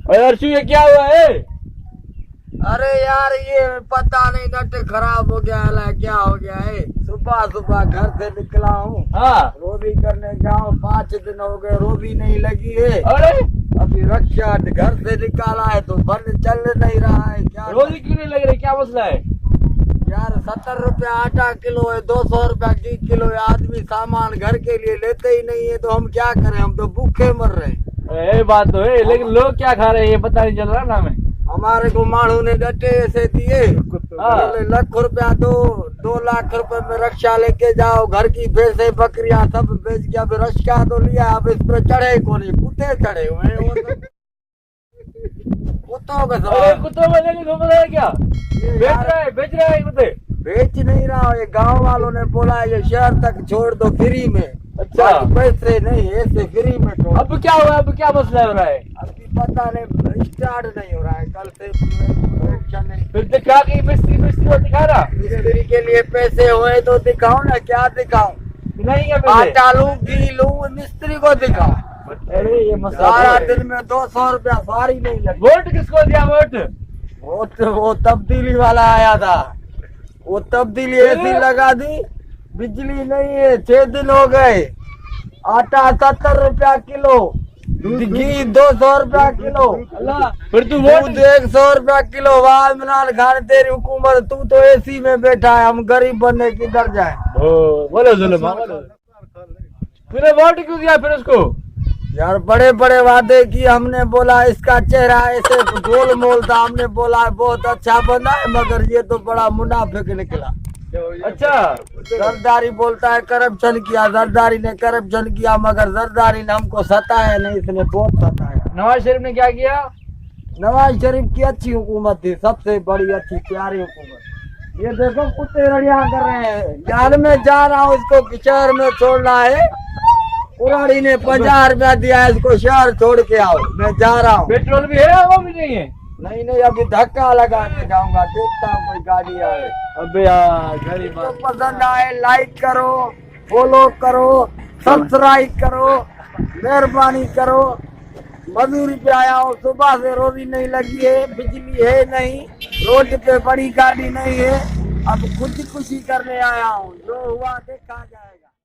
अरे अर्शु ये क्या हुआ है? अरे यार ये पता नहीं नट खराब हो गया है, क्या हो गया है। सुबह सुबह घर से निकला हूँ, हाँ। रोबी करने जाऊँ, 5 दिन हो गए रोबी नहीं लगी है। अरे अभी रक्षा घर से निकाला है तो बंद चल नहीं रहा है। क्या रोजी क्यों नहीं लग रही, क्या मसला है? यार 70 रुपया आटा किलो है, 200 रुपया घी किलो है। आदमी सामान घर के लिए लेते ही नहीं है तो हम क्या करें, हम तो भूखे मर रहे हैं। ये बात तो है, लेकिन लोग क्या खा रहे हैं ये पता नहीं चल रहा ना हमें। हमारे को मानू ने डटे ऐसे दिए, हाँ। लाख रुपया 2 लाख रुपए में रक्षा लेके जाओ, घर की भैंसे बकरियां सब बेच के अब रक्षा तो लिया, अब इस पर चढ़े को नहीं, कुत्ते चढ़े हुए हैं वो तो। कुत्तों का अरे सवाल। कुत्तों में लेके घूम रहा है क्या? बेच रहा है कुत्ते। बेच नहीं रहा हूँ, ये गांव वालों ने बोला है ये शहर तक छोड़ दो फ्री में। अच्छा। पैसे नहीं, ऐसे फ्री में छोड़। अब क्या हुआ, अब क्या मसला हो रहा है? अभी पता नहीं, स्टार्ट नहीं हो रहा है, कल से इलेक्शन है। फिर दिखा के मिस्त्री को दिखा रहा मिस्त्री के लिए पैसे हुए तो दिखाओ ना, क्या दिखाऊं? नहीं है पैसे। आटा लूं घी लूं, मिस्त्री को दिखाओ। अरे ये मसला सारा है। दिन में 200 रुपया सारी नहीं लगी। वोट किसको दिया वोट? वो तब्दीली वाला आया था, वो तब्दीली ऐसी लगा दी, बिजली नहीं है। 6 दिन हो गए, आटा 70 रुपया किलो, घी 200 रुपया किलो, अल्लाह, फिर तू वोट दूध 100 रुपया किलो। वाह इमरान खान तेरी हुकूमत, तू तो एसी में बैठा है, हम गरीब बनने किधर जाए। बोलो जुल्म, बोलो। फिर वोट क्यों दिया फिर उसको? यार बड़े बड़े वादे किए, हमने बोला इसका चेहरा ऐसे गोल मोल था, हमने बोला बहुत अच्छा बना है, मगर ये तो बड़ा मुनाफिक निकला। अच्छा। जरदारी बोलता है करप्शन किया, जरदारी ने करप्शन किया, मगर जरदारी ने हमको सताया नहीं, इसने बहुत सताया। नवाज शरीफ ने क्या किया? नवाज शरीफ की अच्छी हुकूमत थी, सबसे बड़ी अच्छी प्यारी हुकूमत। ये देखो कुत्ते रड़िया कर रहे हैं, यार मैं जा रहा हूँ, इसको शहर में छोड़ना है। पुरानी ने 50 रुपया दिया है, इसको शहर छोड़ के आओ, मैं जा रहा हूँ। पेट्रोल भी है वो भी नहीं है? नहीं अभी धक्का लगा के जाऊंगा, देखता हूँ कोई गाड़ी आए। अबे यार गरीब। तो पसंद आए लाइक करो, फॉलो करो, सब्सक्राइब करो, मेहरबानी करो। मजदूरी पे आया हूँ, सुबह से रोजी नहीं लगी है, बिजली है नहीं, रोड पे बड़ी गाड़ी नहीं है, अब खुद खुशी करने आया हूँ, जो हुआ देखा जाएगा।